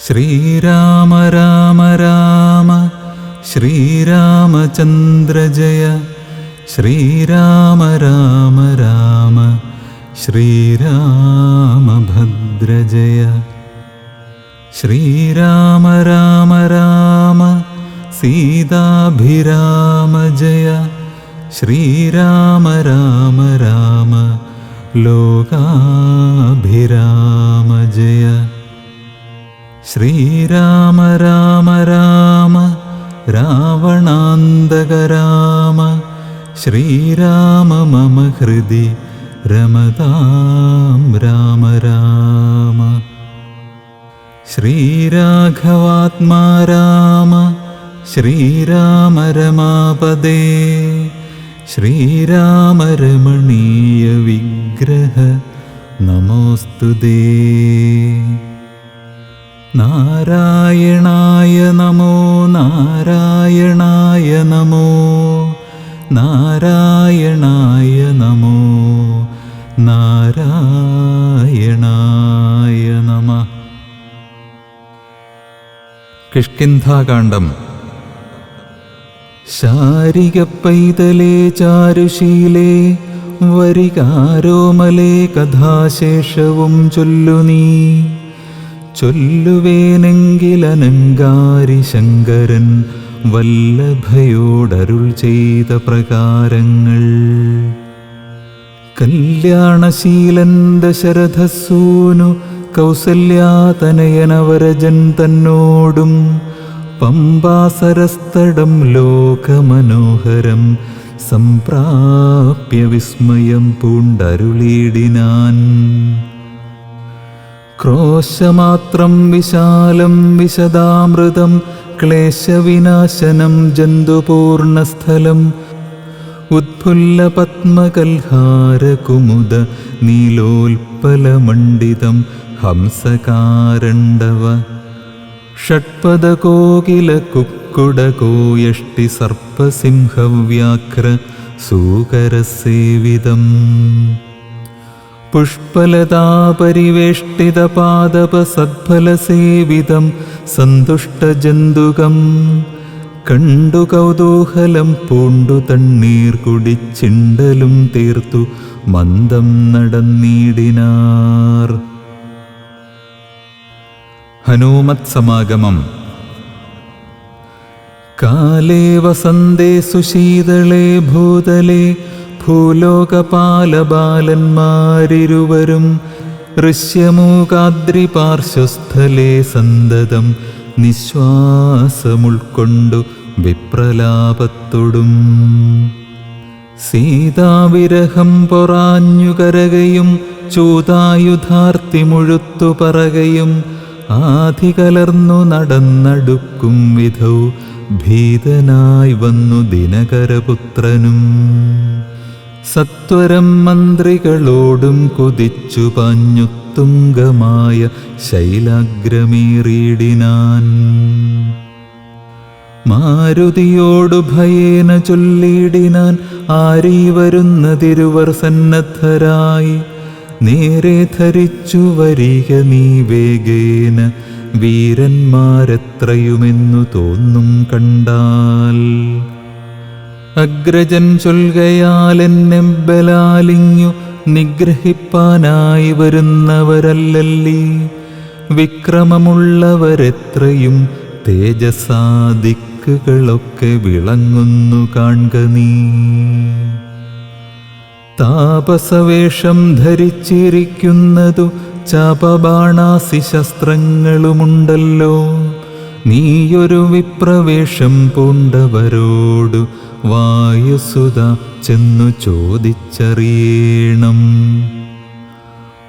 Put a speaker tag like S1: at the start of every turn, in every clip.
S1: ശ്രീരാമ രാമ രാമ ശ്രീരാമചന്ദ്ര ജയ. ശ്രീരാമ രാമ രാമ ശ്രീരാമഭദ്ര ജയ. ശ്രീരാമ രാമ രാമ സീതാഭിരാമ ജയ. ശ്രീരാമ രാമ രാമ ലോകാഭിരാമ ജയ. ശ്രീരാമ രാമ രാമ രാവണാന്തക രാമ. ശ്രീരാമ മമ ഹൃദി രമതാം രാമ രാമ. ശ്രീരാഘവാത്മാ രാമ. ശ്രീരാമ രമാപദേ. ശ്രീരാമ രമണീയ വിഗ്രഹ നമോസ്തുതേ. നാരായണായ നമോ നാരായണായ നമോ നാരായണായ നമോ നാരായണായ നമഃ. കിഷ്കിന്ധാകാണ്ഡം. ശാരിക പൈതലേ ചാരുശീലേ വരികാരോമലേ കഥാശേഷവും ചൊല്ലു നീ. ചൊല്ലുവേനെങ്കിലനങ്കാരി ശങ്കരൻ വല്ലഭയോടരുൾ ചെയ്ത പ്രകാരങ്ങൾ. കല്യാണശീലൻ ദശരഥസൂനു കൗസല്യാതനയനവരജൻ തന്നോടും പമ്പാസരസ്തടം ലോകമനോഹരം സംപ്രാപ്യ വിസ്മയം പൂണ്ടരുളിടിനാൻ. ക്രോശമാത്രം വിശാലം വിശദാമൃതം ക്ലേശവിനാശനം ജന്തുപൂർണസ്ഥലം ഉത്ഫുല്ലപത്മകൽഹാരകുമുദ നീലോൽപലമണ്ഡിതം ഹംസകാരണ്ഡവ. ഷഡ്പദകോകിലകുക്കുടകോയഷ്ടി സർപ്പസിംഹവ്യാഘ്ര സൂകരസേവിതം. പുഷ്പലതാപരിവേഷ്ടിതപാദപസദ്ഫലസേവിതം സന്തുഷ്ടജന്തുകം. കണ്ടു കൗതൂഹലം പൂണ്ടു തണ്ണീർ കുടിച്ചിണ്ടലും തീർത്തു മന്ദം നടന്നിടിനാർ. ഹനുമത് സമാഗമം. കാലേ വസന്തേ സുശീതളേ ഭൂതലേ ഭൂലോകപാലബാലന്മാരിരുവരും ഋഷ്യമൂകാദ്രിപാർശ്വസ്ഥലേ സന്തതം നിശ്വാസമുൾക്കൊണ്ടു വിപ്രലാപത്തൊടും. സീതാവിരഹം പൊറാഞ്ഞുകരകയും ചൂതായുധാർത്തി മുഴുത്തു പറകയും ആധികലർന്നു നടന്നടുക്കും വിധൗ ഭീതനായി വന്നു ദിനകരപുത്രനും. സത്വരം മന്ത്രികളോടും കുതിച്ചു പാഞ്ഞുത്തുംഗമായ ശൈലാഗ്രമേറിയിടിനാൻ. മാരുതിയോടു ഭയേന ചൊല്ലിയിടിനാൻ, ആരീ വരുന്നതിരുവർ സന്നദ്ധരായി. നേരെ ധരിച്ചു വരിക നീ വേഗേന, വീരന്മാരെത്രയുമെന്നു തോന്നും കണ്ടാൽ. അഗ്രജൻ ചൊൽകയാൽ എന്നെ ബലാലിങ്ങു നിഗ്രഹിപ്പാനായി വരുന്നവരല്ലല്ലീ. വിക്രമമുള്ളവരെത്രയും തേജസാ ദിക്കുകളൊക്കെ വിളങ്ങുന്നു കാൺക നീ. താപസവേഷം ധരിച്ചിരിക്കുന്നതു ചാപബാണാസി ശസ്ത്രങ്ങളുമുണ്ടല്ലോ. നീയൊരു വിപ്രവേഷം പൂണ്ടവരോടു വായുസുത ചെന്നു ചോദിച്ചറിയണം.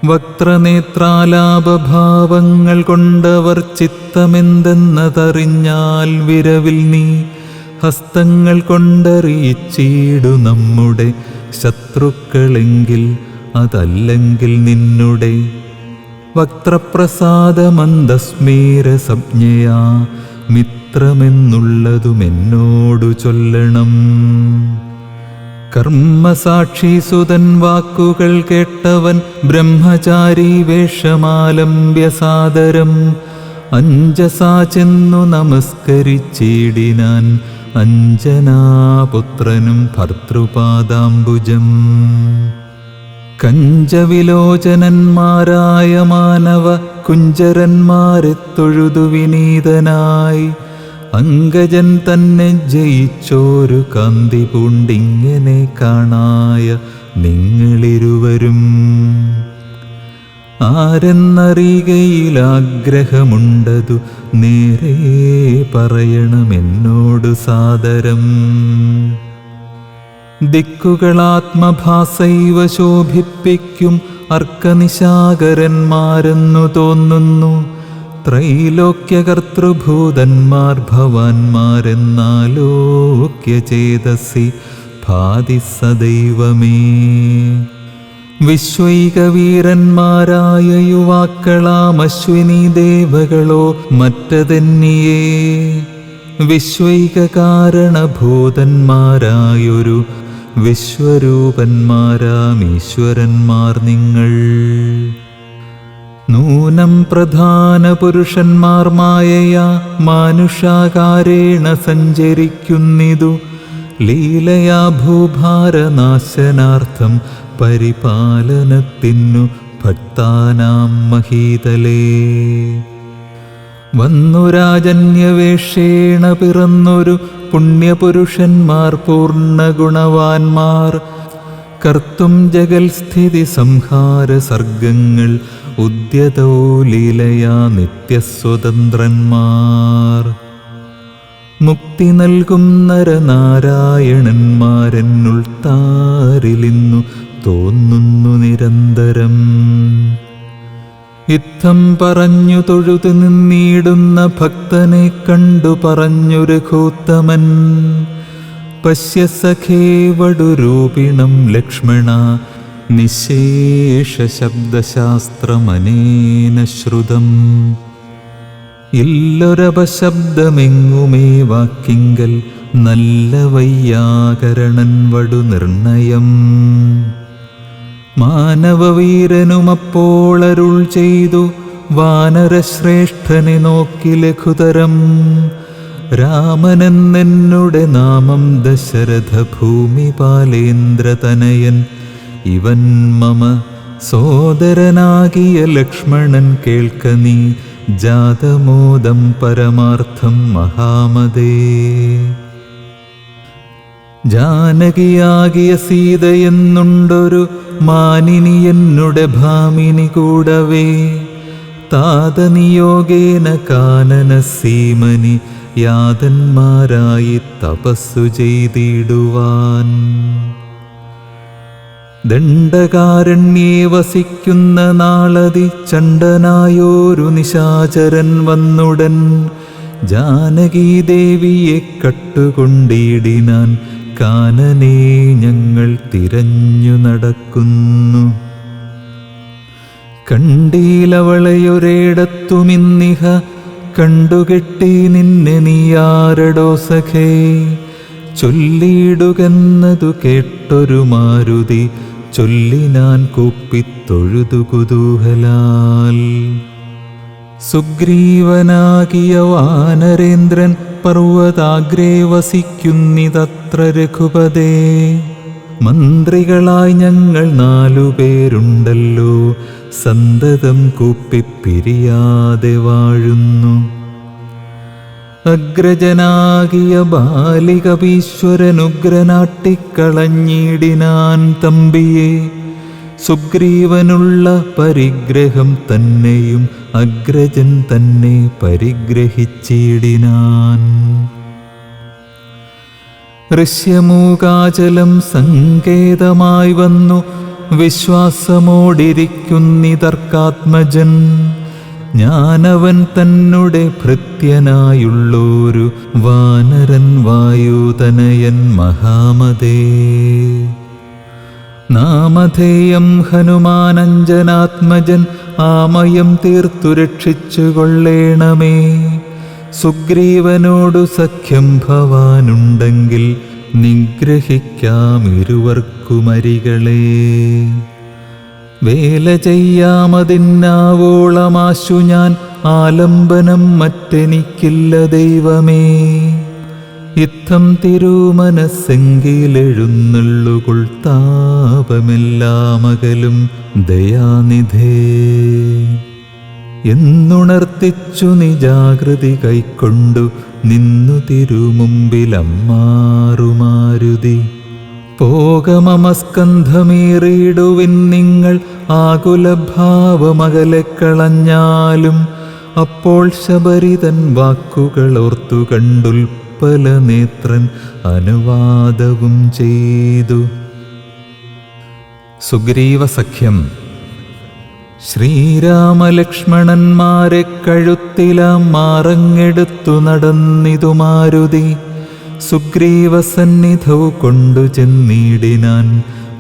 S1: വക്രനേത്രാലാപഭാവങ്ങൾ കൊണ്ടവർ ചിത്തമെന്തെന്നതറിഞ്ഞാൽ വിരവിൽ നീ ഹസ്തങ്ങൾ കൊണ്ടറിയിച്ചിടു നമ്മുടെ ശത്രുക്കളെങ്കിൽ അതല്ലെങ്കിൽ നിന്നുടെ. വക്ത്രപ്രസാദമന്ദസ്മേരസംജ്ഞയാ മിത്രമെന്നുള്ളതുമെന്നോടു ചൊല്ലണം. കർമ്മസാക്ഷീസുതൻ വാക്കുകൾ കേട്ടവൻ ബ്രഹ്മചാരി വേഷമാലംബ്യ സാദരം അഞ്ജസാ ചെന്നു നമസ്കരിച്ചിടിനാൻ അഞ്ജനാപുത്രനും ഭർതൃപാദാംബുജം. കഞ്ചവിലോചനന്മാരായ മാനവ കുഞ്ചരന്മാരെ തൊഴുതു വിനീതനായി അങ്കജൻ തന്നെ ജയിച്ചോരു കാന്തി പൂണ്ടിങ്ങനെ കാണായ നിങ്ങളിരുവരും ആരെന്നറിയുകയിലാഗ്രഹമുണ്ടതു നേരെ പറയണമെന്നോടു സാദരം. ദിക്കുകളാത്മഭാസൈവ ശോഭിപ്പിക്കും അർക്കനിശാകരന്മാരെന്നു തോന്നുന്നു. ത്രൈലോക്യകർത്തൃഭൂതന്മാർ ഭവാന്മാരെന്നാലോക്യചേതസി ഭാതി സദൈവമേ. വിശ്വൈകവീരന്മാരായ യുവാക്കളാം അശ്വിനി ദേവകളോ മറ്റതെന്നിയേ. വിശ്വൈകകാരണഭൂതന്മാരായൊരു വിശ്വരൂപന്മാരാം ഈശ്വരന്മാർ നിങ്ങൾ. നൂനം പ്രധാന പുരുഷന്മാർ മായയാ മാനുഷാകാരേണ സഞ്ചരിക്കുന്നിതു. ലീലയാ ഭൂഭാരനാശനാർത്ഥം പരിപാലനത്തിനു ഭക്താനാം മഹീതലേ. വന്നു രാജന്യവേഷേണ പിറന്നൊരു പുണ്യപുരുഷന്മാർ പൂർണ്ണഗുണവാന്മാർ. കർത്തും ജഗൽസ്ഥിതി സംഹാര സർഗങ്ങൾ ഉദ്യതോ ലീലയാ നിത്യസ്വതന്ത്രന്മാർ. മുക്തി നൽകും നരനാരായണന്മാരെന്നുൾത്താരിലിന്നു തോന്നുന്നു നിരന്തരം. ഇത്തം പറഞ്ഞു തൊഴുതു നിന്നിടുന്ന ഭക്തനെ കണ്ടു പറഞ്ഞു രഘൂത്തമൻ. പശ്യ സഖേ വടുരൂപിണം ലക്ഷ്മണ നിശേഷ ശബ്ദശാസ്ത്രമനേന ശ്രുതം. ഇല്ലൊരപശബ്ദമെങ്ങുമേ വാക്കിങ്കൽ നല്ല വൈയാകരണൻ വടു നിർണയം. മാനവവീരനുമപ്പോൾ അരുൾ ചെയ്തു വാനരശ്രേഷ്ഠനെ നോക്കി ലഘുതരം. രാമനെന്നെന്നുടെ നാമം ദശരഥ ഭൂമിപാലേന്ദ്രതനയൻ. ഇവൻ മമ സോദരനാകിയ ലക്ഷ്മണൻ കേൾക്ക നീ ജാതമോദം പരമാർത്ഥം മഹാമതേ. ജാനകിയാകിയ സീതയെന്നുണ്ടൊരു മാനിനി എന്നുടെ ഭാമിനി കൂടവേ. താതനിയോഗേന കാനന സീമനി യാതന്മാരായി തപസ്സു ചെയ്തിടുവാൻ. ദണ്ഡകാരണ്യേ വസിക്കുന്ന നാളതി ചണ്ഡനായോരു നിശാചരൻ വന്നുടൻ. ജാനകീദേവിയെ കട്ടുകൊണ്ടിടിനാൻ കാനനെ ഞങ്ങൾ തിരഞ്ഞു നടക്കുന്നു. കണ്ടീലവളയൊരിടത്തുമിന്നിഹ കണ്ടുകെട്ടി നിന്നെ നീയാരടോ സഖേ. ചൊല്ലിയിടുകെന്നതു കേട്ടൊരു മാരുതി ചൊല്ലിനാൻ കൂപ്പിത്തൊഴുതു കുതൂഹലാൽ. സുഗ്രീവനാകിയ വാനരേന്ദ്രൻ പർവ്വതാഗ്രേ വസിക്കുന്നിതത്ര രഘുപതേ. മന്ത്രികളായി ഞങ്ങൾ 4 പേരുണ്ടല്ലോ സന്തതം കൂപ്പിപ്പിരിയാതെ വാഴുന്നു. അഗ്രജനാകിയ ബാലികപീശ്വരനുഗ്രനാട്ടിക്കളഞ്ഞിടിനാൻ തമ്പിയെ. സുഗ്രീവനുള്ള പരിഗ്രഹം തന്നെയും അഗ്രജൻ തന്നെ പരിഗ്രഹിച്ചിടിനാൻ. ഋഷ്യമൂകാചലം സങ്കേതമായി വന്നു വിശ്വാസമോടിരിക്കുന്നിതർക്കാത്മജൻ. ഞാനവൻ തന്നുടെ ഭൃത്യനായുള്ളൊരു വാനരൻ വായുതനയൻ മഹാമതേ. നാമധേയം ഹനുമാനഞ്ജനാത്മജൻ ആമയം തീർത്തു രക്ഷിച്ചു കൊള്ളേണമേ. സുഗ്രീവനോടു സഖ്യം ഭവാനുണ്ടെങ്കിൽ നിഗ്രഹിക്കാം ഇരുവർക്കുമരികളെ. വേല ചെയ്യാമതിന്നാവോളമാശു ഞാൻ ആലംബനം മറ്റെനിക്കില്ല ദൈവമേ. ഇത്തം തിരുമനസ്സെങ്കിലെഴുന്നള്ളുകൊൾ താപമെല്ലാമകലും ദയാനിധേ. എന്നുണർത്തിച്ചു നിജാകൃതി കൈക്കൊണ്ടു നിന്നു തിരുമുമ്പിലമ്മാറുമാരുതി. പോകമമസ്കന്ധമേറിയിടുവിൻ നിങ്ങൾ ആകുലഭാവമകലെ കളഞ്ഞാലും. അപ്പോൾ ശബരിതൻ വാക്കുകളോർത്തു കണ്ടുൽപ്പല നേത്രൻ അനുവാദവും ചെയ്തു. സുഗ്രീവസഖ്യം. ശ്രീരാമലക്ഷ്മണന്മാരെ കഴുത്തിലാം മാറങ്ങെടുത്തു നടന്നിതു മാരുതി. സുഗ്രീവസന്നിധൗ കൊണ്ടു ചെന്നിടിനാൻ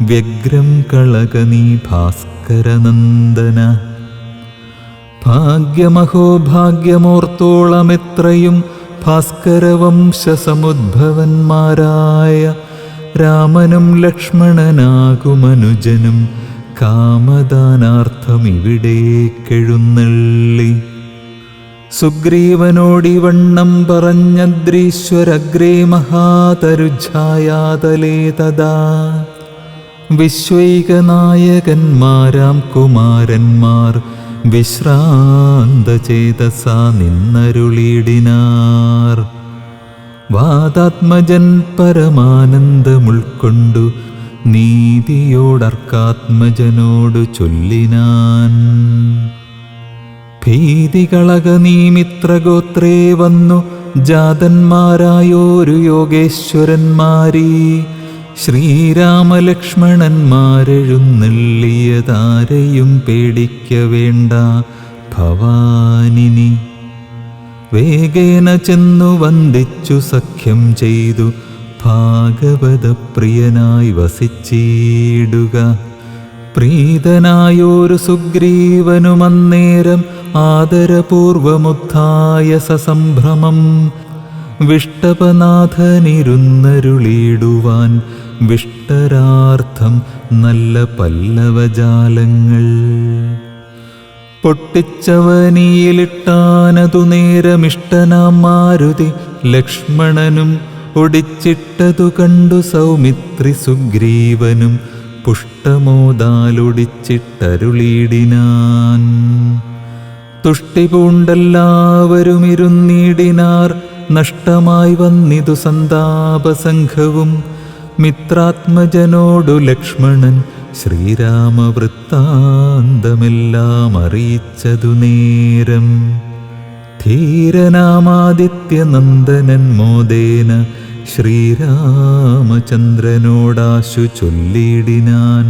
S1: വ്യഗ്രം കളകനീ ഭാസ്കരനന്ദന. ഭാഗ്യമഹോ ഭാഗ്യമോർത്തോളമെത്രയും ഭാസ്കരവംശസമുദ്ഭവന്മാരായ രാമനും ലക്ഷ്മണനാകുമനുജനും കാമദാനാർത്ഥമിവിടേക്കെഴുന്നള്ളി. സുഗ്രീവനോടിവണ്ണം പറഞ്ഞദ്രീശ്വരഗ്രേ മഹാതരുഛായാതലേ തദാ. വിശ്വൈകനായകന്മാരാം കുമാരന്മാർ വിശ്രാന്തചേതസാ നിന്നരുളിടിനാർ. വാദാത്മജൻ പരമാനന്ദമുൾക്കൊണ്ടു നീതിയോടർക്കാത്മജനോടു ചൊല്ലിനാൻ. ഭീതികളക നീ മിത്രഗോത്രേ വന്നു ജാതന്മാരായോരു യോഗേശ്വരന്മാരീ. ശ്രീരാമലക്ഷ്മണന്മാരെഴുന്നള്ളിയതാരെയും പേടിക്ക വേണ്ട ഭവാനിനി. വേഗേന ചെന്നു വന്ദിച്ചു സഖ്യം ചെയ്തു ഭാഗവതപ്രിയനായി വസിച്ചിടുക. പ്രീതനായോരു സുഗ്രീവനുമന്നേരം ആദരപൂർവമുത്ഥായ സസംഭ്രമം. വിഷ്ടപനാഥനിരുന്നരുളിടുവാൻ വിഷ്ടരാർത്ഥം നല്ല പല്ലവജാലങ്ങൾ. പൊട്ടിച്ചവനിയിലിട്ടാനതു നേരമിഷ്ടനാം മാരുതി ലക്ഷ്മണനും ഒടിച്ചിട്ടതു കണ്ടു സൗമിത്രി സുഗ്രീവനും പുഷ്ടമോദാലൊടിച്ചിട്ടരുളിടിനാൻ. തുഷ്ടി പൂണ്ടെല്ലാവരും ഇരുന്നിടിനാർ. നഷ്ടമായി വന്നിതു സന്താപസംഘവും. മിത്രാത്മജനോടു ലക്ഷ്മണൻ ശ്രീരാമവൃത്താന്തമെല്ലാം അറിയിച്ചതു നേരം. ധീരനാമാദിത്യനന്ദനൻ മോദേന ശ്രീരാമചന്ദ്രനോടാശു ചൊല്ലിടിനാൻ.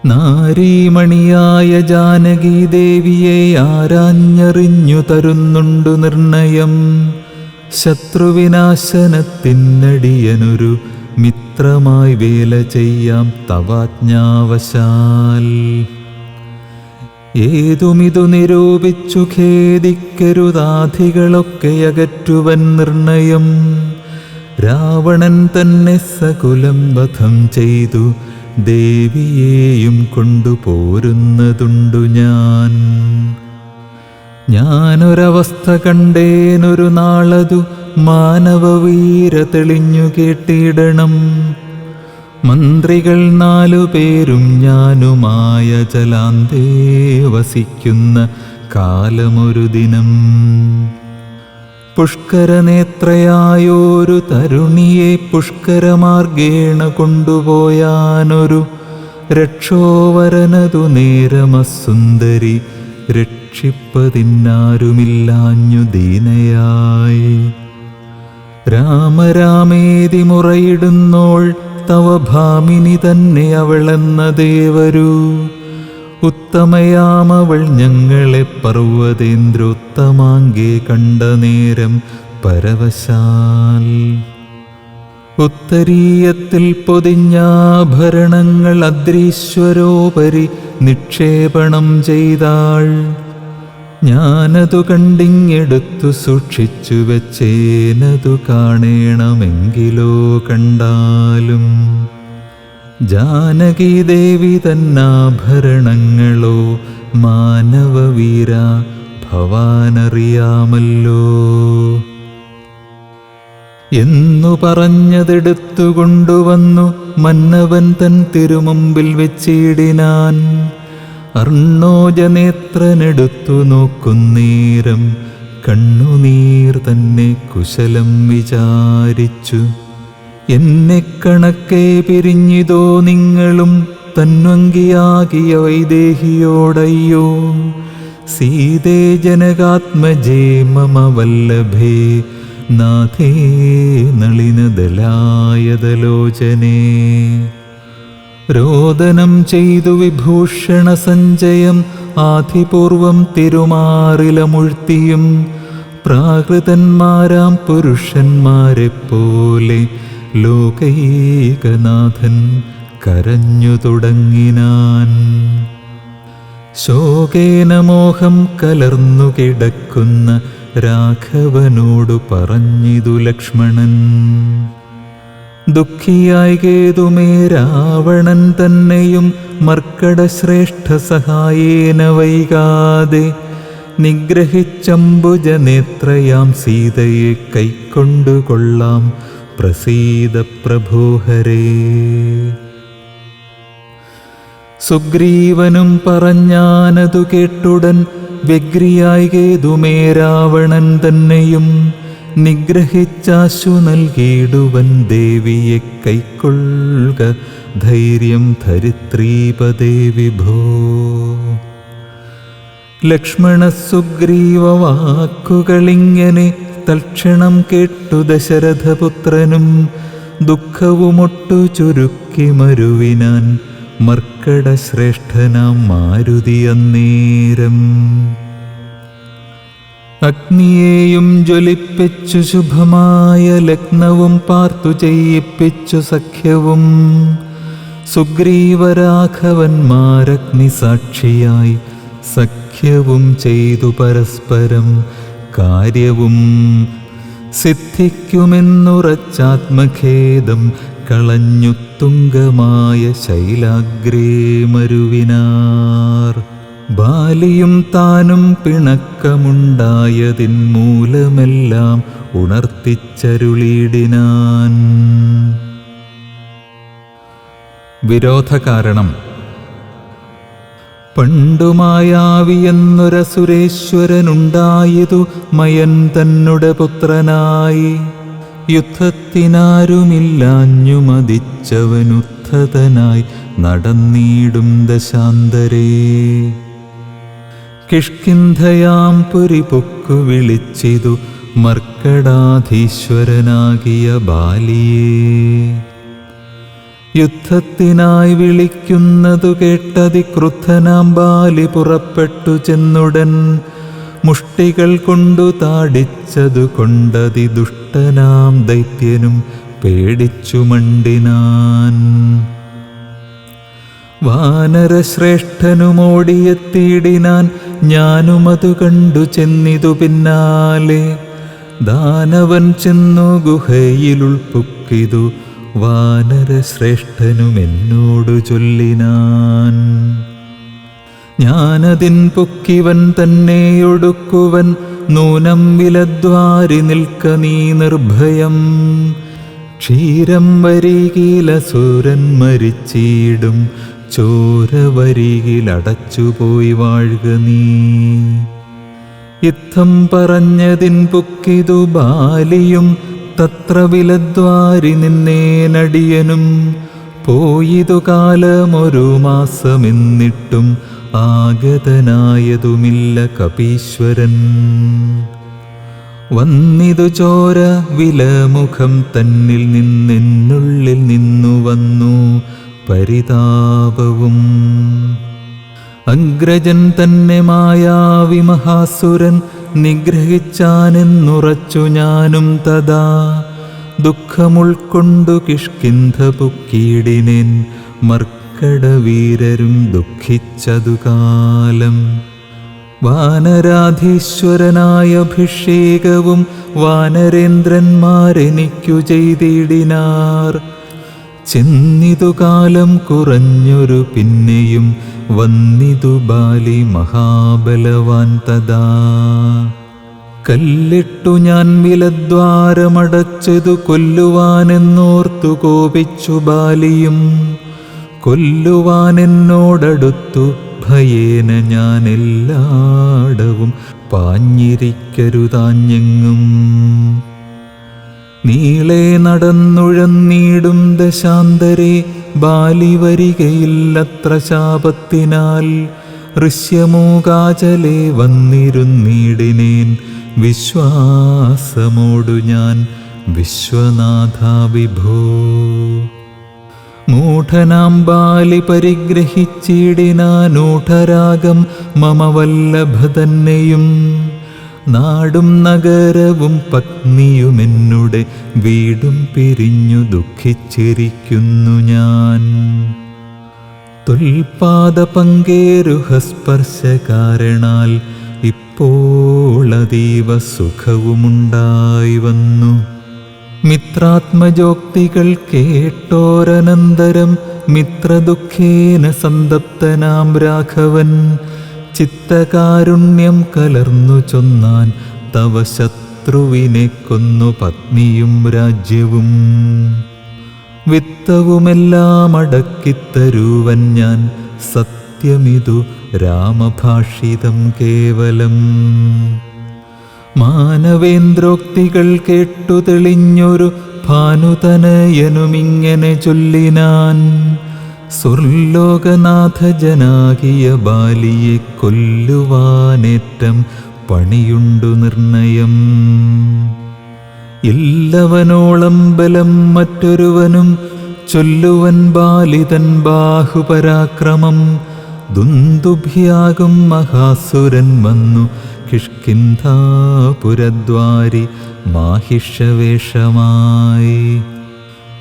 S1: നാരീമണിയായ ജാനകീദേവിയെ ആരാഞ്ഞറിഞ്ഞു തരുന്നുണ്ടു നിർണയം. ശത്രുവിനാശനത്തിനടിയനൊരു മിത്രമായി വേല ചെയ്യാം തവാജ്ഞാവശാൽ. ഏതുമിതു നിരൂപിച്ചു ഖേദിക്കരുതാധികളൊക്കെ അകറ്റുവൻ നിർണയം. രാവണൻ തന്നെ സകുലം വധം ചെയ്തു ദേവിയെയും കൊണ്ടുപോരുന്നതുണ്ടു ഞാൻ. ഞാനൊരവസ്ഥ കണ്ടേനൊരു നാളതു മാനവവീര തെളിഞ്ഞു കേട്ടിടണം. മന്ത്രികൾ 4 പേരും ഞാനുമായ ജലാന്തേ വസിക്കുന്ന കാലമൊരു ദിനം. പുഷ്കരനേത്രയായോരു തരുണിയെ പുഷ്കരമാർഗേണ കൊണ്ടുപോയാനൊരു രക്ഷോവരനതു നേരമസുന്ദരി രക്ഷിപ്പതിന്നാരുമില്ലാഞ്ഞു ദീനയായി. രാമരാമേതി മുറയിടുന്നോൾ തവ ഭാമിനി തന്നെ അവളെന്ന ദേവരു. ഉത്തമയാമവൾ ഞങ്ങളെ പർവ്വതേന്ദ്രോത്തമാങ്കേ കണ്ട നേരം പരവശാൽ. ഉത്തരീയത്തിൽ പൊതിഞ്ഞാഭരണങ്ങൾ അദ്രീശ്വരോപരി നിക്ഷേപണം ചെയ്താൾ. ഞാനതു കണ്ടിങ്ങെടുത്തു സൂക്ഷിച്ചു വെച്ചേനതു കാണേണമെങ്കിലോ കണ്ടാലും. ജാനകീദേവി തന്നാഭരണങ്ങളോ മാനവവീര ഭവാനറിയാമല്ലോ. എന്നു പറഞ്ഞതെടുത്തുകൊണ്ടുവന്നു മന്നവൻ തൻ തിരുമുമ്പിൽ വെച്ചിടിനാൻ. അർണോജനേത്രനെടുത്തു നോക്കുന്നേരം കണ്ണുനീർ തന്നെ കുശലം വിചാരിച്ചു. എന്നെ കണക്കെ പിരിഞ്ഞിതോ നിങ്ങളും തന്വങ്കിയാകിയ വൈദേഹിയോടയ്യോ. സീതേ ജനകാത്മജേ മമ വല്ലഭേ നാഥേ നളിനദലായതലോചനേ. രോദനം ചെയ്തു വിഭൂഷണ സഞ്ചയം ആധിപൂർവം തിരുമാറിലമുഴ്ത്തിയും പ്രാകൃതന്മാരാം പുരുഷന്മാരെപ്പോലെ ലോകൈകനാഥൻ കരഞ്ഞു തുടങ്ങിനാൻ. ശോകേന മോഹം കലർന്നു കിടക്കുന്ന രാഘവനോടു പറഞ്ഞിതു ലക്ഷ്മണൻ. ദുഃഖിയായി കേതുമേ രാവണൻ തന്നെയും മർക്കടശ്രേഷ്ഠ സഹായേന വൈകാതെ നിഗ്രഹിച്ചംബുജനേത്രയാം സീതയെ കൈക്കൊണ്ടുകൊള്ളാം. പ്രസീദ പ്രഭോഹരേ. സുഗ്രീവനും പറഞ്ഞാനതു കേട്ടുടൻ വ്യഗ്രിയായി കേതുമേ രാവണൻ തന്നെയും നിഗ്രഹിച്ചാശു നൽകിയിടുവൻ ദേവിയെ കൈക്കൊള്ളുക ധൈര്യം ധരിത്രീപദേ വിഭോ. ലക്ഷ്മണ സുഗ്രീവ വാക്കുകളിങ്ങനെ തൽക്ഷണം കേട്ടു ദശരഥപുത്രനും ദുഃഖവുമൊട്ടു ചുരുക്കി മരുവിനാൻ മർക്കടശ്രേഷ്ഠനാം മാരുതി അന്നേരം. അഗ്നിയെയും ജ്വലിപ്പിച്ചു ശുഭമായ ലഗ്നവും പാർത്തു ചെയ്യിപ്പിച്ചു സഖ്യവും സുഗ്രീവരാഘവന്മാരഗ്നി സാക്ഷിയായി സഖ്യവും ചെയ്തു പരസ്പരം കാര്യവും സിദ്ധിക്കുമെന്നുറച്ചാത്മഖേദം കളഞ്ഞു തുംഗമായ ശൈലാഗ്രേ മരുവിനാർ. ബാലിയും താനും പിണക്കമുണ്ടായതിൻ മൂലമെല്ലാം ഉണർത്തിച്ചരുളിയിടിനാൻ. വിരോധകാരണം. പണ്ടുമായാവിയെന്നൊരസുരേശ്വരനുണ്ടായതു മയൻ തന്നുടെ പുത്രനായി. യുദ്ധത്തിനാരുമില്ലാഞ്ഞു മതിച്ചവനുദ്ധതനായി നടന്നീടും ദശാന്തരേ. കിഷ്കിന്ധയാം പുരി പൊക്കു വിളിച്ചിതു മർക്കടാധീശ്വരനാകിയ ബാലിയേ. യുദ്ധത്തിനായി വിളിക്കുന്നതു കേട്ടതിക്രുദ്ധനാം ബാലി പുറപ്പെട്ടു ചെന്നുടൻ മുഷ്ടികൾ കൊണ്ടു താടിച്ചതു കൊണ്ടതി ദുഷ്ടനാം ദൈത്യനും പേടിച്ചു മണ്ടിനാൻ. വാനരശ്രേഷ്ഠനുമോടിയെത്തിയിടിനാൻ. ഞാനുമതു കണ്ടു ചെന്നിതു പിന്നാലെ. ദാനവൻ ചെന്നു ഗുഹയിലുൾപ്പുക്കിതു വാനരശ്രേഷ്ഠനും എന്നോടു ചൊല്ലിനാൻ. ഞാനതിൻ പൊക്കിവൻ തന്നെയൊടുക്കുവൻ നൂനം വിലദ്വാരി നിൽക്ക നീ നിർഭയം. ക്ഷീരം വരികിലസുരൻ മരിച്ചിടും ചോര വരികിലടച്ചുപോയി വാഴുക നീ. ഇത്തം പറഞ്ഞതിൻ പൊക്കിതു ബാലിയും തത്ര വിലദ്വാരി നിന്നേനടിയനും. പോയിതു കാലമൊരു മാസമെന്നിട്ടും ആഗതനായതുമില്ല കപീശ്വരൻ. വന്നിതു ചോര വിലമുഖം തന്നിൽ നിന്നെന്നുള്ളിൽ നിന്നു വന്നു പരിതാപവും. അഗ്രജൻ തന്നെ മായാവി മഹാസുരൻ നിഗ്രഹിച്ചാനെന്നുറച്ചു ഞാനും തഥാ. ദുഃഖമുൾക്കൊണ്ടു കിഷ്കിന്ധ പുക്കീടിനേൻ മർക്കടവീരരും ദുഃഖിച്ചതു കാലം. വാനരാധീശ്വരനായ അഭിഷേകവും വാനരേന്ദ്രന്മാരെനിക്കു ചെയ്തിടിനാർ. ചെന്നിതു കാലം കുറഞ്ഞൊരു പിന്നെയും വന്നിതു ബാലി മഹാബലവാൻ തഥാ. കല്ലിട്ടു ഞാൻ വിലദ്വാരമടച്ചതു കൊല്ലുവാനെന്നോർത്തു കോപിച്ചു ബാലിയും. കൊല്ലുവാനെന്നോടടുത്തു ഭയേന ഞാൻ എല്ലായിടവും പാഞ്ഞിരിക്കരുതാഞ്ഞെങ്ങും. നീളെ നടന്നുഴന്നീടും ദശാന്തരെ ബാലി വരികയില്ലത്ര ശാപത്തിനാൽ. ഋഷ്യമൂകാചലെ വന്നിരുന്നീടിനേൻ വിശ്വാസമോടു ഞാൻ വിശ്വനാഥ വിഭോ. മൂഢനാം ബാലി പരിഗ്രഹിച്ചിടിനാനൂഢരാഗം മമ വല്ലഭതന്നെയും. നാടും നഗരവും പത്നിയുമെന്നുടെ വീടും പിരിഞ്ഞു ദുഃഖിച്ചിരിക്കുന്നു ഞാൻ. തൊൽപാദ പങ്കേരുഹസ്പർശ കാരണാൽ ഇപ്പോൾ അതീവ സുഖവുമുണ്ടായി വന്നു. മിത്രാത്മജോക്തികൾ കേട്ടോരനന്തരം മിത്രദുഃഖേന സന്തപ്തനാം രാഘവൻ ചിത്തകാരുണ്യം കലർന്നു ചൊന്നാൻ, തവ ശത്രുവിനെ കൊന്നു പത്നിയും രാജ്യവും. വിത്തവുമെല്ലാം അടക്കിത്തരുവൻ ഞാൻ, സത്യമിതു രാമഭാഷിതം കേവലം. മാനവേന്ദ്രോക്തികൾ കേട്ടു തെളിഞ്ഞൊരു ഭാനുതനയനുമിങ്ങനെ ചൊല്ലിനാൻ, സ്വർലോകനാഥ ജനാകിയ ബാലിയെ കൊല്ലുവാനേറ്റം പണിയുണ്ടു നിർണയം. ഇല്ലവനോളം ബലം മറ്റൊരുവനും ചൊല്ലുവൻ ബാലിതൻ ബാഹുപരാക്രമം. ദുന്ദുഭിയാകും മഹാസുരൻ വന്നു കിഷ്കിന്ധാപുരദ്വാരി മാഹിഷവേഷമായി.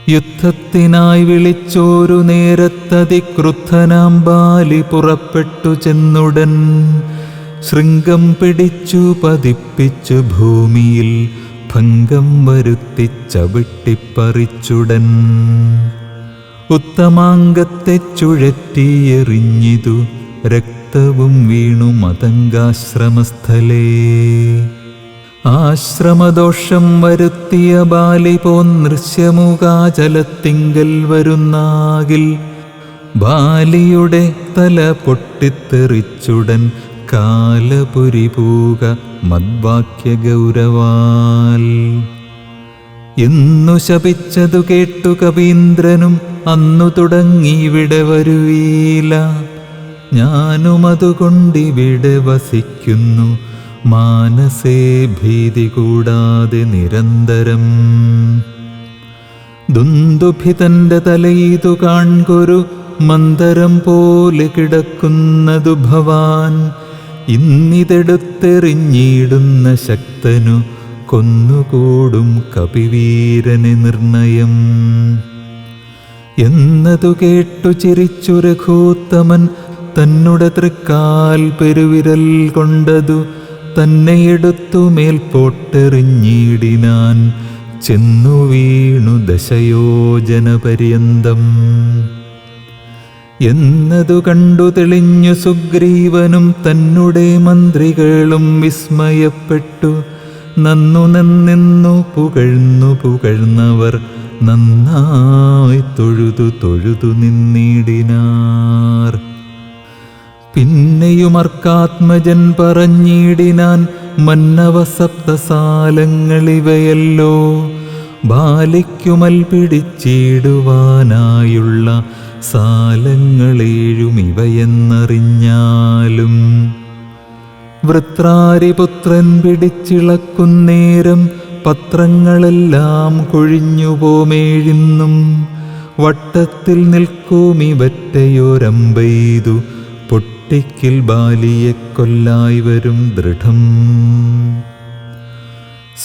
S1: യുദ്ധത്തിനായി വിളിച്ചോരു നേരത്തതിക്രുദ്ധനാം ബാലി പുറപ്പെട്ടു ചെന്നുടൻ. ശൃംഗം പിടിച്ചു പതിപ്പിച്ചു ഭൂമിയിൽ ഭംഗം വരുത്തിച്ചവിട്ടിപ്പറിച്ചുടൻ. ഉത്തമാംഗത്തെ ചുഴറ്റിയെറിഞ്ഞിതു രക്തവും വീണു മതംഗാശ്രമസ്ഥലേ. ആശ്രമദോഷം വരുത്തിയ ബാലി പോന്നൃശ്യമുഖാചലത്തിങ്കൽ വരുന്നാകിൽ ബാലിയുടെ തല പൊട്ടിത്തെറിച്ചുടൻ കാലപുരിപൂക മദ്വാക്യ ഗൗരവാൽ. എന്നു ശപിച്ചതു കേട്ടു കവീന്ദ്രനും അന്നു തുടങ്ങിവിടെ വരുവീല. ഞാനുമതുകൊണ്ടിവിടെ വസിക്കുന്നു മാനസേ ഭീതി കൂടാതെ നിരന്തരം. ദുന്ദുഭിതന്റെ തലയിതു കാൺകൊരു മന്ദരം പോലെ കിടക്കുന്നതു ഭവാൻ. ഇന്നിതെടുത്തെറിഞ്ഞിടുന്ന ശക്തനു കൊന്നുകൂടും കപിവീരന് നിർണയം. എന്നതു കേട്ടു ചിരിച്ചു രഘൂത്തമൻ തന്നുടെ തൃക്കാൽ പെരുവിരൽ കൊണ്ടതു തന്നെയെടുത്തു മേൽപോട്ടെറിഞ്ഞിടിനാൻ. ചെന്നു വീണു ദശയോജന പര്യന്തം. എന്നതു കണ്ടു തെളിഞ്ഞു സുഗ്രീവനും തന്നുടെ മന്ത്രികളും വിസ്മയപ്പെട്ടു. നന്നു നന്നു പുകഴ്ന്നവർ നന്നായി തൊഴുതു നിന്നിടിനാർ. പിന്നെയുമർക്കാത്മജൻ പറഞ്ഞിടിനാൻ, മന്നവ സപ്തസാലങ്ങളിവയല്ലോ ബാലിക്കുമൽ പിടിച്ചിടുവാനായുള്ള സാലങ്ങളേഴുമിവയെന്നറിഞ്ഞാലും. വൃത്രാരിപുത്രൻ പിടിച്ചിളക്കുന്നേരം പത്രങ്ങളെല്ലാം കൊഴിഞ്ഞുപോമേഴിന്നും. വട്ടത്തിൽ നിൽക്കുമിവറ്റയൊരമ്പെയ്തു പൊട്ടിക്കിൽ ബാലിയെ കൊല്ലായി വരും ദൃഢം.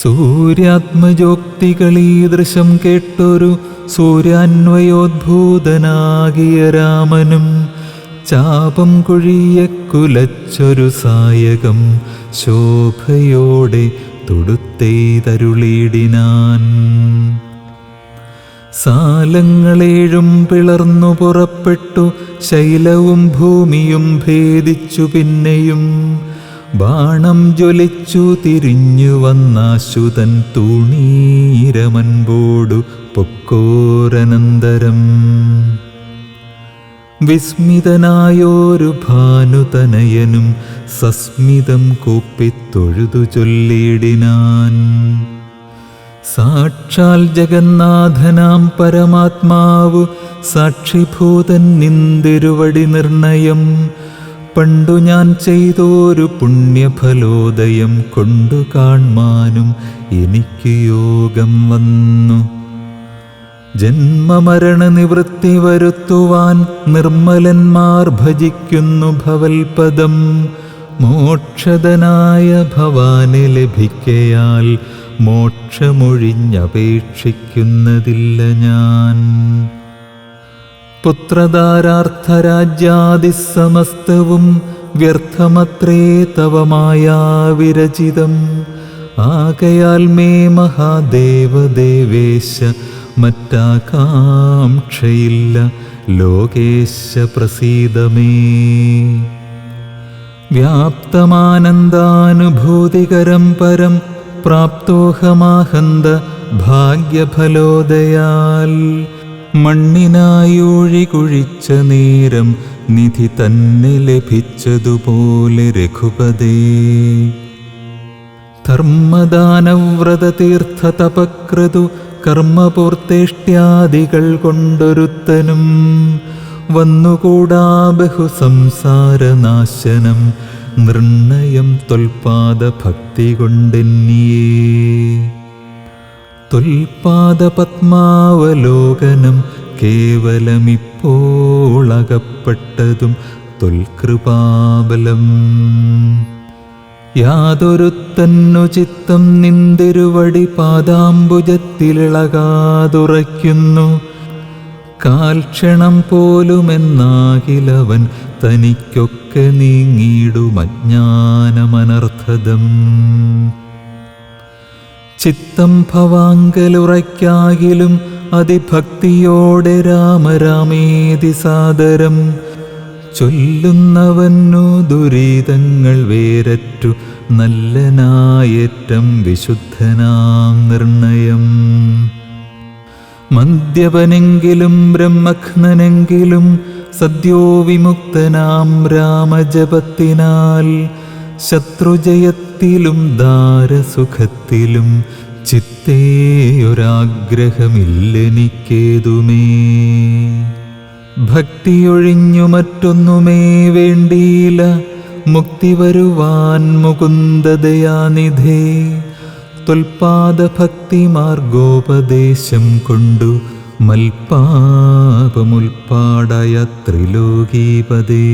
S1: സൂര്യാത്മജോക്തികളീദൃശം കേട്ടൊരു സൂര്യാന്വയോദ്ഭൂതനാകിയ രാമനും ചാപം കൊഴിയെ കുലച്ചൊരു സായകം ശോഭയോടെ തൊടുത്തെയ്തരുളിയിടിനാൻ. സാലങ്ങളേഴും പിളർന്നു പുറപ്പെട്ടു, ശൈലവും ഭൂമിയും ഭേദിച്ചു. പിന്നെയും ബാണം ജ്വലിച്ചു തിരിഞ്ഞു വന്നാശുതൻ തൂണീരമൻപോടു പൊക്കോരനന്തരം. വിസ്മിതനായോരു ഭാനുതനയനും സസ്മിതം കൂപ്പിത്തൊഴുതു ചൊല്ലിയിടിനാൻ. സാക്ഷാൽ ജഗന്നാഥനാം പരമാത്മാവു സാക്ഷിഭൂതൻ നിന്തിരുവടി നിർണയം. പണ്ടു ഞാൻ ചെയ്തോരു പുണ്യഫലോദയം കൊണ്ടു കാൺമാനും എനിക്ക് യോഗം വന്നു. ജന്മമരണ നിവൃത്തി വരുത്തുവാൻ നിർമ്മലന്മാർ ഭജിക്കുന്നു ഭവൽപദം. മോക്ഷദനായ ഭവാനെ ലഭിക്കയാൽ മോക്ഷമൊഴിഞ്ഞപേക്ഷിക്കുന്നതില്ല ഞാൻ. പുത്രധാരാർത്ഥരാജ്യാദിസമസ്തവും വ്യർത്ഥമത്രേ തവ മായാവിരചിതം. ആകയാൽ മേ മഹാദേവദേവേശ മറ്റാകാംക്ഷയില്ല ലോകേശ പ്രസീദമേ. വ്യാപ്തമാനന്ദാനുഭൂതികരം പരം പ്രാപ്തോഹമാഹന്ത ഭാഗ്യഫലോദയാൽ. മണ്ണിനായൂഴി കുഴിച്ച നേരം നിധി തന്നെ ലഭിച്ചതുപോലെ രഘുപതേ. ധർമ്മദാനവ്രതതീർത്ഥ തപക്രതു കർമ്മപൂർത്തേഷ്ട്യാദികൾ കൊണ്ടൊരുത്തനും വന്നുകൂടാ ബഹുസംസാരനാശനം. നിർണയം തൊൽപാദ ഭക്തി കൊണ്ടെന്നിയേ. തൊൽപാദപത്മാവലോകനം കേവലമിപ്പോളകപ്പെട്ടതും തൊൽകൃപാബലം. യാതൊരുത്തന്നു ചിത്തം നിന്തിരുവടി പാദാംബുജത്തിലിളകാതുറയ്ക്കുന്നു. കാൽക്ഷണം പോലുമെന്നാകിലവൻ തനിക്കൊക്കെ നീങ്ങിയിടുമജ്ഞാനമനർത്ഥദം. ചിത്തം ഭവാങ്കലുറയ്ക്കാകിലും അതിഭക്തിയോടെ രാമരാമേതി സാദരം. ചൊല്ലുന്നവന്നു ദുരിതങ്ങൾ വേരറ്റു നല്ലനായേറ്റം വിശുദ്ധനാം നിർണയം. മദ്യപനെങ്കിലും ബ്രഹ്മഘ്നനെങ്കിലും സദ്യോ വിമുക്തനാം രാമജപത്തിനാൽ. ശത്രുജയത്തിലും ദാരസുഖത്തിലും ചിത്തേയൊരാഗ്രഹമില്ലെനിക്കേതുമേ. ഭക്തിയൊഴിഞ്ഞു മറ്റൊന്നുമേ വേണ്ടിയില്ല മുക്തി വരുവാൻ മുകുന്ദദയാനിധേ. ത്വൽപാദഭക്തി മാർഗോപദേശം കൊണ്ടു മൽപാപമുൽപ്പാടയ ത്രിലോകീപദേ.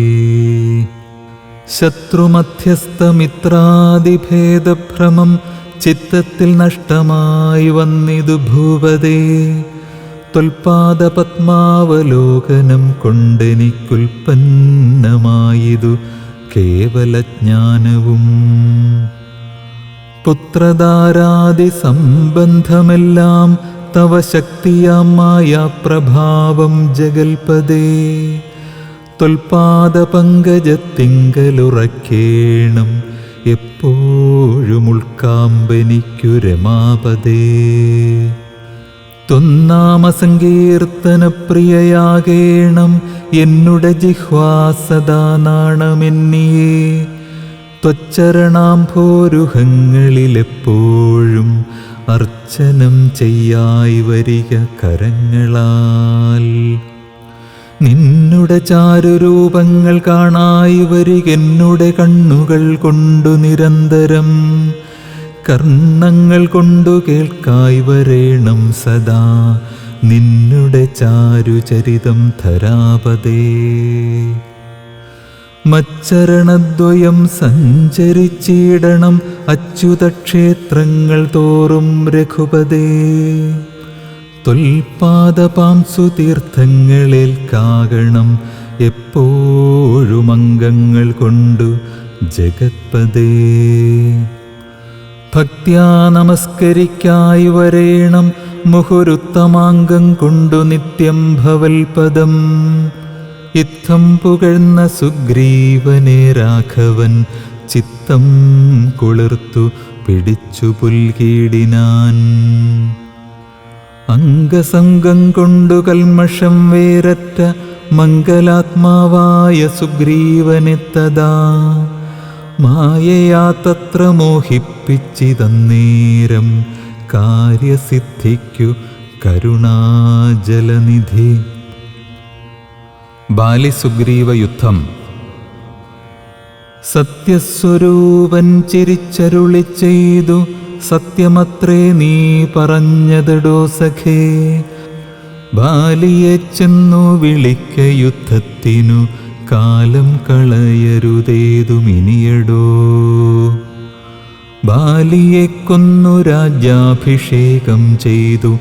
S1: ശത്രുമധ്യസ്ഥമിത്രാദിഭേദഭ്രമം ചിത്തത്തിൽ നഷ്ടമായി വന്നിതു ഭൂപദേ. ത്വൽപാദപത്മാവലോകനം കൊണ്ടെനിക്കുൽപ്പന്നമായിതു കേവലജ്ഞാനവും. പുത്രധാരാദി സംബന്ധമെല്ലാം തവ ശക്തിയാം മായാപ്രഭാവം ജഗൽപദേ. ത്വൽപാദപങ്കജത്തിങ്കലുറക്കേണം എപ്പോഴും ഉൾക്കാമ്പനിക്കു രമാപദേ. ത്വന്നാമസങ്കീർത്തനപ്രിയയാകേണം എന്നുടെ ജിഹ്വാ സദാ നാണമെന്നിയേ. ത്വച്ചരണാംഭോരുഹങ്ങളിലെപ്പോഴും അർച്ചനം ചെയ്യായി വരിക കരങ്ങളാൽ. നിന്നുടെ ചാരുരൂപങ്ങൾ കാണായി വരികെന്നുടെ കണ്ണുകൾ കൊണ്ടു നിരന്തരം. കർണങ്ങൾ കൊണ്ടു കേൾക്കായി വരേണം സദാ നിന്നുടെ ചാരുചരിതം ധരാപദേ. മച്ചരണദ്വയം സഞ്ചരിച്ചിടണം അച്യുതക്ഷേത്രങ്ങൾ തോറും രഘുപതേ. ത്വൽപാദപാംസു തീർത്ഥങ്ങളേൽക്കാകണം എപ്പോഴും അംഗങ്ങൾ കൊണ്ടു ജഗത്പദേ. ഭക്ത്യാ നമസ്കരിക്കായി വരേണം മുഹുരുത്തമാംഗം കൊണ്ടു നിത്യം ഭവൽപദം. ഇത്തം പുകഴ്ന്ന സുഗ്രീവനെ രാഘവൻ ചിത്തം കുളിർത്തു പിടിച്ചു പുൽകീടിനാൻ. അംഗസംഗം കൊണ്ടു കൽമഷം വേരറ്റ മംഗലാത്മാവായ സുഗ്രീവനെത്തതാ മായയാ തത്ര മോഹിപ്പിച്ചിതന്നേരം കാര്യസിദ്ധിക്കു കരുണാജലനിധി. ബാലിസുഗ്രീവ യുദ്ധം. സത്യസ്വരൂപൻ ചിരിച്ചരുളി ചെയ്തു, സത്യമത്രേ നീ പറഞ്ഞതെടോ സഖേ. ബാലിയെ ചെന്നു വിളിക്ക യുദ്ധത്തിനു, കാലം കളയരുതേതുമിനിയടോ. ബാലിയെ കൊന്നു രാജ്യാഭിഷേകം ചെയ്തു,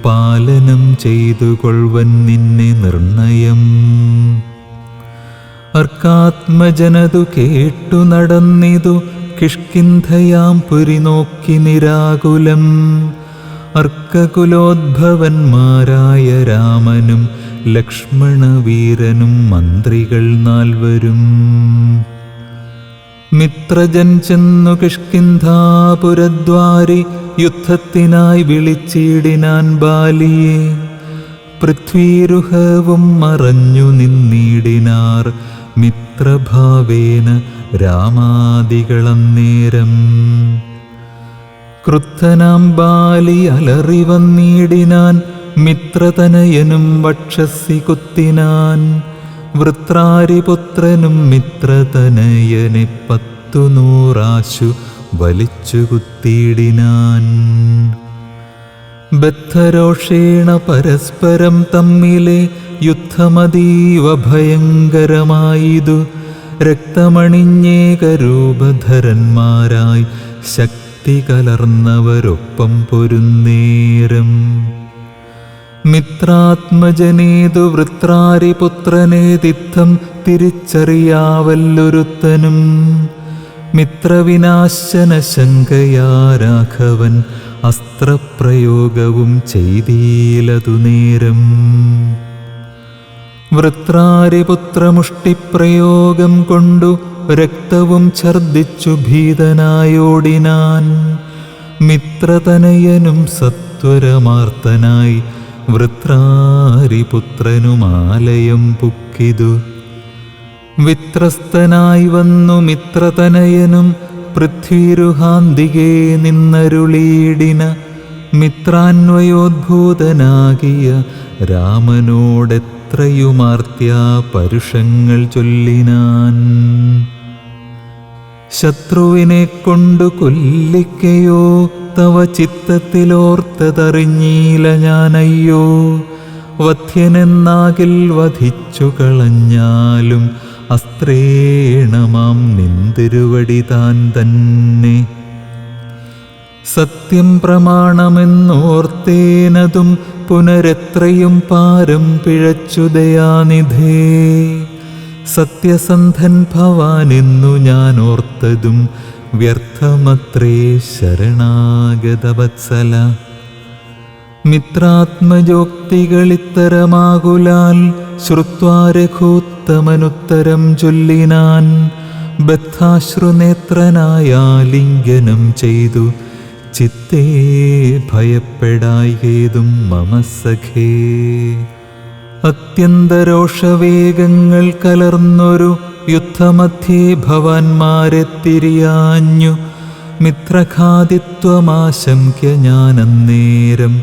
S1: പാലനം ചെയ്തു കൊൾവൻ നിന്നെ നിർണയം. അർക്കാത്മജനതു കേട്ടു നടന്നിതു, കിഷ്കിന്ധയാം പുരി നോക്കി നിരാകുലം. അർക്കകുലോദ്ഭവന്മാരായ രാമനും ലക്ഷ്മണവീരനും മന്ത്രികൾ 4 മിത്രജൻ ചെന്നു കിഷ്കിന്ധാപുരദ്വാരി യുദ്ധത്തിനായി വിളിച്ചിടിനാൻ ബാലിയെ. പൃഥ്വീരുഹവും മറഞ്ഞു നിന്നിടിനാർ മിത്രഭാവേന രാമാദികളന്നേരം. ക്രുദ്ധനാം ബാലി അലറി വന്നിടിനാൻ, മിത്രതനയനും വക്ഷസി കുത്തിനാൻ. വൃത്രാരിപുത്രനും മിത്രതനയനെ 100 വലിച്ചു കുത്തിയിടിനാൻ. ബദ്ധരോഷേണ പരസ്പരം തമ്മിലെ യുദ്ധമതീവ ഭയങ്കരമായിതു. രക്തമണിഞ്ഞേകരൂപധരന്മാരായി ശക്തി കലർന്നവരൊപ്പം പൊരുന്നേരം. മിത്രാത്മജനേതു വൃത്രാരിപുത്രനേതിത്തം തിരിച്ചറിയാവല്ലൊരുത്തനും. മിത്രവിനാശന ശങ്കയാ രാഘവൻ അസ്ത്രപ്രയോഗവും ചെയ്തീലതു നേരം. വൃത്രാരിപുത്രമുഷ്ടിപ്രയോഗം കൊണ്ടു രക്തവും ഛർദിച്ചു ഭീതനായോടിനാൻ. മിത്രതനയനും സത്വരമാർത്തനായി വൃത്രാരിപുത്രനുമാലയം പുക്കിതു. വിത്രസ്തനായി വന്നു മിത്രതനയനും പൃഥ്വീരുഹാന്തികേ നിന്നരുളീടിന. മിത്രാന്വയോദ്ഭൂതനാകിയ രാമനോടെത്രയുമാർത്തിയാ പരുഷങ്ങൾ ചൊല്ലിനാൻ. ശത്രുവിനെ കൊണ്ടു കൊല്ലിക്കയോ തവ ചിത്തത്തിലോർത്തതറിഞ്ഞീല ഞാനയ്യോ. വധ്യനെന്നാകിൽ വധിച്ചു കളഞ്ഞാലും അസ്ത്രേണമാം നിന്തിരുവടി താൻ തന്നെ. സത്യം പ്രമാണമെന്നോർത്തേനതും പുനരെത്രയും പാരം പിഴച്ചു ദയാനിധേ. സത്യസന്ധൻ ഭവാനെന്നു ഞാൻ ഓർത്തതും വ്യർത്ഥമത്രേ ശരണാഗതവത്സല. മിത്രാത്മജോക്തികളിത്തരമാകുലാൽ ശ്രുത്വാ രഘൂത്തമനുത്തരം ചൊല്ലിനാൻ. ബദ്ധാശ്രുനേത്രനായാലിംഗനം ചെയ്തു ചിത്തേ ഭയപ്പെടായികേതും മമ സഖേ. അത്യന്തരോഷവേഗങ്ങൾ കലർന്നൊരു യുദ്ധമധ്യേ ഭവാന്മാരെ തിരിയാഞ്ഞു. മിത്രഘാതിത്വമാശങ്ക്യ ഞാനന്നേരം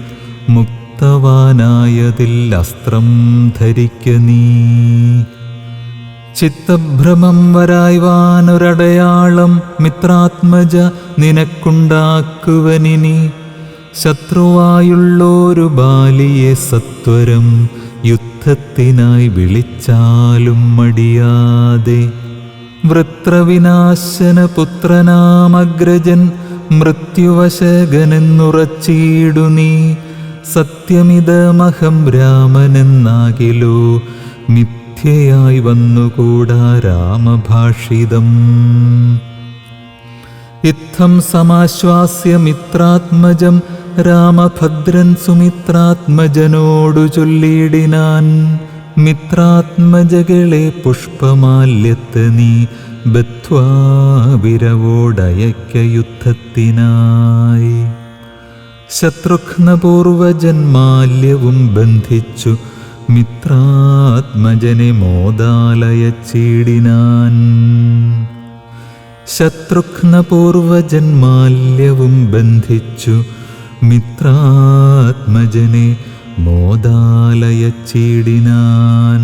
S1: മുക്തവാനായതിൽ അസ്ത്രം ധരിക്ക നീ. ചിത്തഭ്രമം വരായ്വാനൊരടയാളം മിത്രാത്മജ നിനക്കുണ്ടാക്കുവനിനി. ശത്രുവായുള്ളോരു ബാലിയെ സത്വരം യുദ്ധത്തിനായി വിളിച്ചാലും മടിയാതെ. വൃത്രവിനാശന പുത്രനാമഗ്രജൻ മൃത്യുവശകനെന്നുറച്ചീടു നീ. സത്യമിതമഹം രാമനെന്നാകിലോ മിഥ്യയായി വന്നുകൂടാ രാമഭാഷിതം. ഇത്തം സമാശ്വാസ്യ മിത്രാത്മജം രാമഭദ്രൻ സുമിത്രാത്മജനോടു ചൊല്ലിയിടിനാൻ. മിത്രാത്മജകളെ പുഷ്പമാല്യത്ത് നീ ബദ്ധ്വാ വിരവോടയക്ക യുദ്ധത്തിനായി. ശത്രുഘ്നപൂർവജന്മാല്യവും ബന്ധിച്ചു മിത്രാത്മജനെ മോദാലയച്ചിടിനാൻ. ശത്രുഘ്നപൂർവജന്മാല്യവും ബന്ധിച്ചു മിത്രാത്മജനെ മോദാലയച്ചിടിനാൻ.